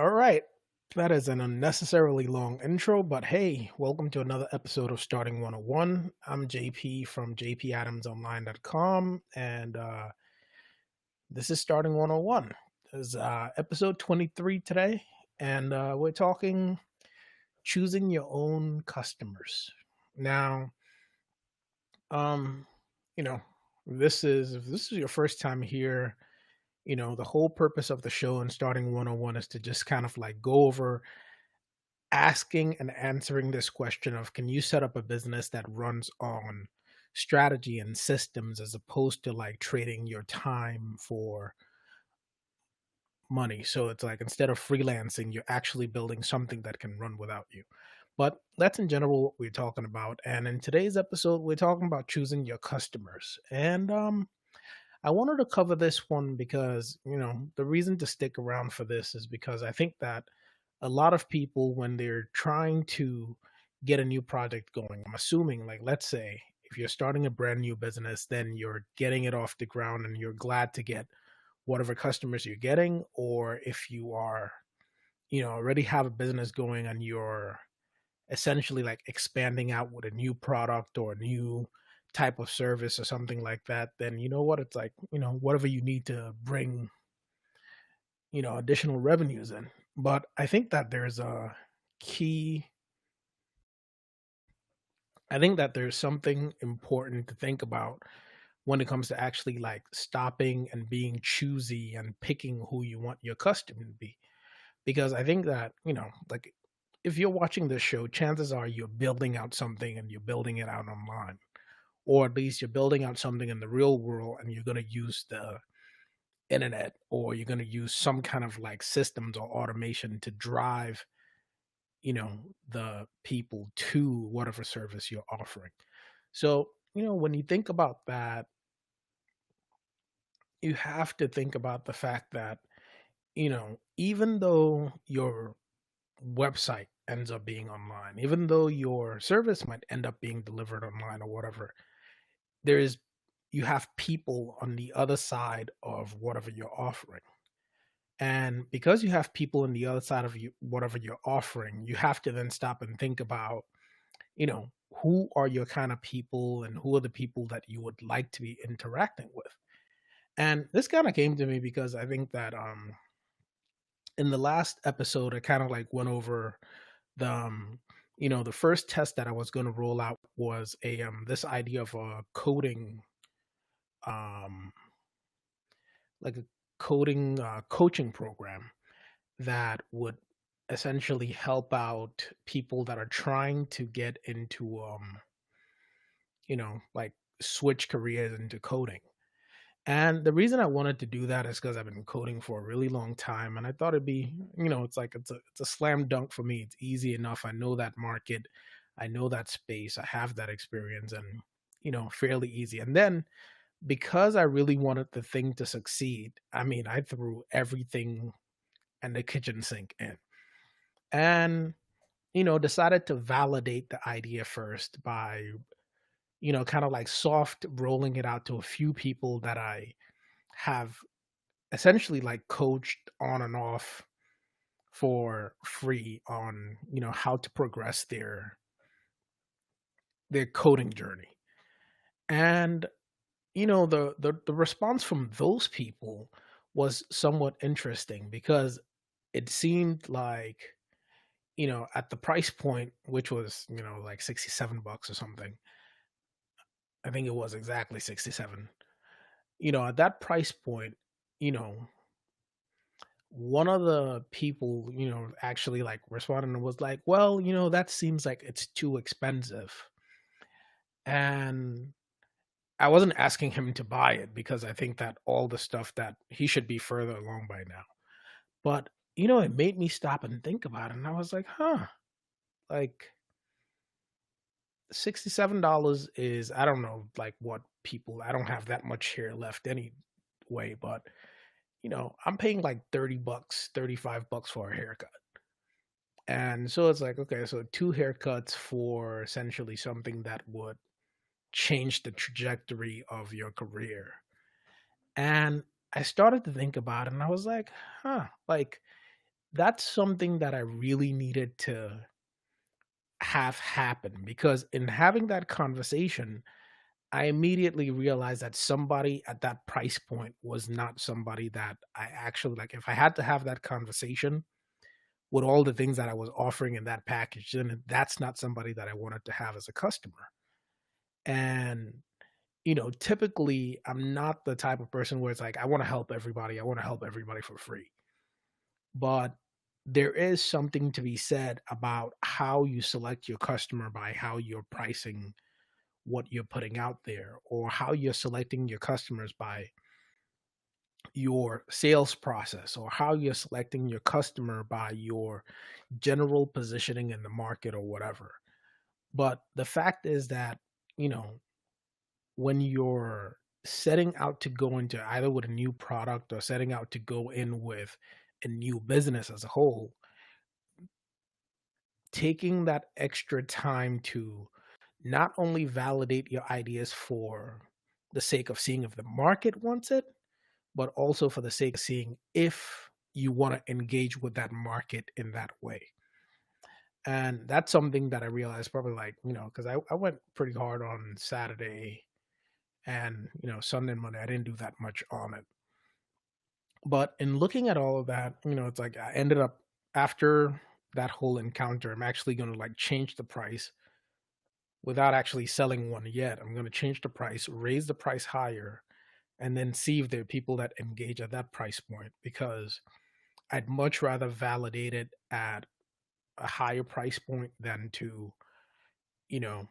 All right. That is an unnecessarily long intro, but hey, welcome to another episode of Starting 101. I'm JP from jpadamsonline.com, and this is Starting 101. This is episode 23 today, and we're talking choosing your own customers. Now, um, you know, if this is your first time here, the whole purpose of the show and Starting 101 is to just kind of like go over asking and answering this question of can you set up a business that runs on strategy and systems as opposed to like trading your time for money. So it's like instead of freelancing, you're actually building something that can run without you. But that's in general what we're talking about. And in today's episode, we're talking about choosing your customers. And I wanted to cover this one because, the reason to stick around for this is because I think that a lot of people, when they're trying to get a new project going, I'm assuming, like, let's say if you're starting a brand new business, then you're getting it off the ground and you're glad to get whatever customers you're getting. Or if you are, already have a business going and you're essentially like expanding out with a new product or a new type of service or something like that, then you know what it's like, whatever you need to bring, additional revenues in. But I think that there's a key, I think that there's something important to think about when it comes to actually like stopping and being choosy and picking who you want your customer to be. Because I think that, like if you're watching this show, chances are you're building out something and you're building it out online, or at least you're building out something in the real world and you're going to use the internet, or you're going to use some kind of like systems or automation to drive, the people to whatever service you're offering. So, when you think about that, you have to think about the fact that, even though your website ends up being online, even though your service might end up being delivered online or whatever, there is you have people on the other side of whatever you're offering. And because you have people on the other side of whatever you're offering, you have to then stop and think about, who are your kind of people and who are the people that you would like to be interacting with. And this kind of came to me because I think that in the last episode I kind of like went over the the first test that I was going to roll out was a this idea of a coding um like a coding coaching program that would essentially help out people that are trying to get into like switch careers into coding. And the reason I wanted to do that is because I've been coding for a really long time, and I thought it'd be, it's like it's a slam dunk for me. It's easy enough. I know that market, I know that space, I have that experience, and fairly easy. And then because I really wanted the thing to succeed, I mean, I threw everything and the kitchen sink in, and decided to validate the idea first by kind of like soft rolling it out to a few people that I have essentially like coached on and off for free on how to progress their coding journey. And the response from those people was somewhat interesting because it seemed like at the price point, which was like $67 or something. I think it was exactly 67. At that price point, you know one of the people, actually like responded and was like, well, that seems like it's too expensive. And I wasn't asking him to buy it because I think that all the stuff that he should be further along by now. But, it made me stop and think about it. And I was like, huh, like $67 is, I don't know, like what people, I don't have that much hair left anyway, but, I'm paying like $30, $35 for a haircut. And so it's like, okay, so two haircuts for essentially something that would change the trajectory of your career. And I started to think about it and I was like, huh, like that's something that I really needed to have happen, because in having that conversation, I immediately realized that somebody at that price point was not somebody that I actually like. If I had to have that conversation with all the things that I was offering in that package, then that's not somebody that I wanted to have as a customer. And, typically I'm not the type of person where it's like, I want to help everybody. I want to help everybody for free. But there is something to be said about how you select your customer by how you're pricing what you're putting out there, or how you're selecting your customers by your sales process, or how you're selecting your customer by your general positioning in the market or whatever. But the fact is that, you know, when you're setting out to go into either with a new product or setting out to go in with a new business as a whole, taking that extra time to not only validate your ideas for the sake of seeing if the market wants it, but also for the sake of seeing if you want to engage with that market in that way. And that's something that I realized probably like, because I went pretty hard on Saturday and, Sunday and Monday. I didn't do that much on it. But in looking at all of that, it's like I ended up after that whole encounter, I'm actually going to like change the price without actually selling one yet. I'm going to change the price, raise the price higher, and then see if there are people that engage at that price point, because I'd much rather validate it at a higher price point than to, you know,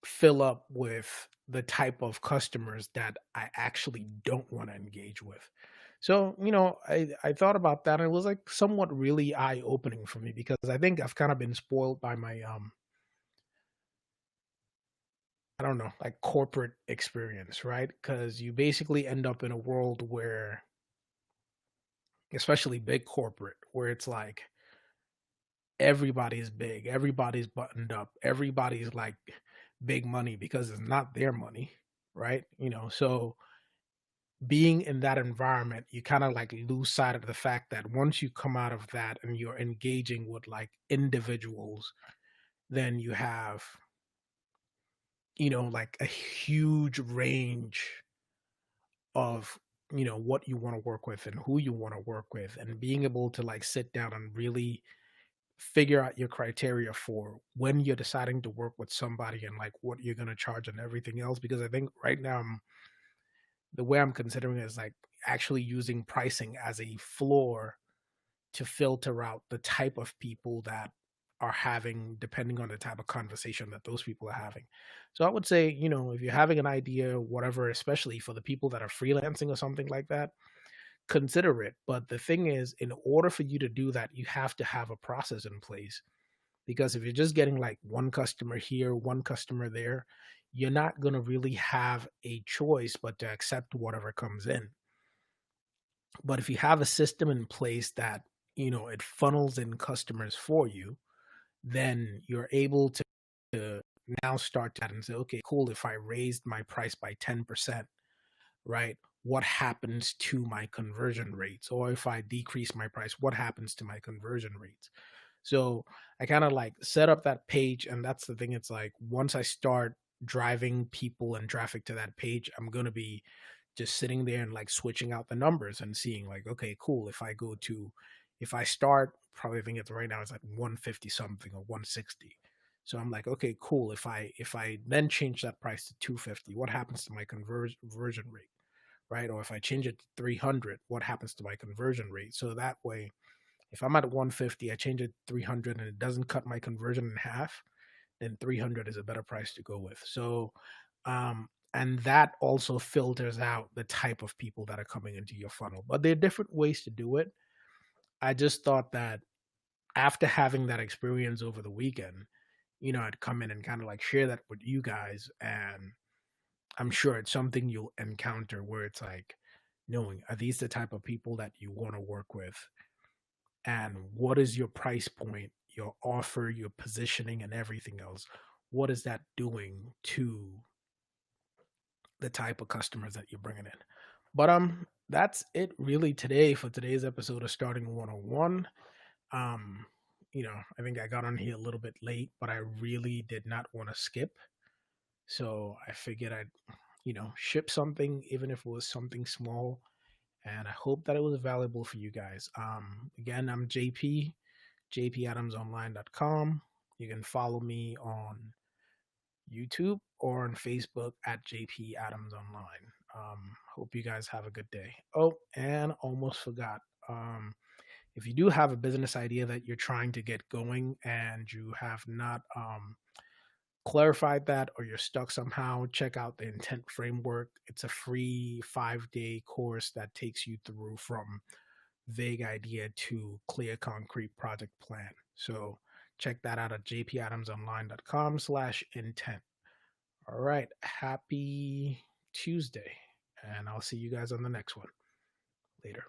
fill up with the type of customers that I actually don't want to engage with. So, I thought about that, and it was like somewhat really eye opening for me, because I think I've kind of been spoiled by my I don't know, like corporate experience, right? Because you basically end up in a world where, especially big corporate, where it's like everybody's big, everybody's buttoned up, everybody's like big money because it's not their money, right? So being in that environment, you kind of like lose sight of the fact that once you come out of that and you're engaging with like individuals, then you have, like a huge range of, what you want to work with and who you want to work with, and being able to like sit down and really figure out your criteria for when you're deciding to work with somebody and like what you're going to charge and everything else. Because I think right now the way I'm considering it is like actually using pricing as a floor to filter out the type of people that are having, depending on the type of conversation that those people are having. So I would say, if you're having an idea, whatever, especially for the people that are freelancing or something like that, consider it. But the thing is, in order for you to do that, you have to have a process in place, because if you're just getting like one customer here, one customer there, you're not going to really have a choice but to accept whatever comes in. But if you have a system in place that, it funnels in customers for you, then you're able to now start that and say, okay, cool. If I raised my price by 10%, right? What happens to my conversion rates? Or if I decrease my price, what happens to my conversion rates? So I kind of like set up that page. And that's the thing. It's like once I start driving people and traffic to that page, I'm going to be just sitting there and like switching out the numbers and seeing like, okay, cool. If I start, probably think it's right now it's like 150 something or 160. So I'm like, okay, cool. If I then change that price to 250, what happens to my conversion rate? Right? Or if I change it to 300, what happens to my conversion rate? So that way, if I'm at 150, I change it to 300 and it doesn't cut my conversion in half, then 300 is a better price to go with. So, and that also filters out the type of people that are coming into your funnel. But there are different ways to do it. I just thought that after having that experience over the weekend, I'd come in and kind of like share that with you guys. And I'm sure it's something you'll encounter where it's like, knowing, are these the type of people that you want to work with? And what is your price point, your offer, your positioning, and everything else? What is that doing to the type of customers that you're bringing in? But that's it really today for today's episode of Starting 101. Um, I think I got on here a little bit late, but I really did not want to skip. So I figured I'd, ship something, even if it was something small. And I hope that it was valuable for you guys. Again, I'm JP, jpadamsonline.com. You can follow me on YouTube or on Facebook at JP Adams Online. Hope you guys have a good day. Oh, and almost forgot. If you do have a business idea that you're trying to get going and you have not clarified that or you're stuck somehow, check out the Intent Framework. It's a free 5-day course that takes you through from vague idea to clear concrete project plan. So check that out at jpadamsonline.com/intent. All right. Happy Tuesday. And I'll see you guys on the next one. Later.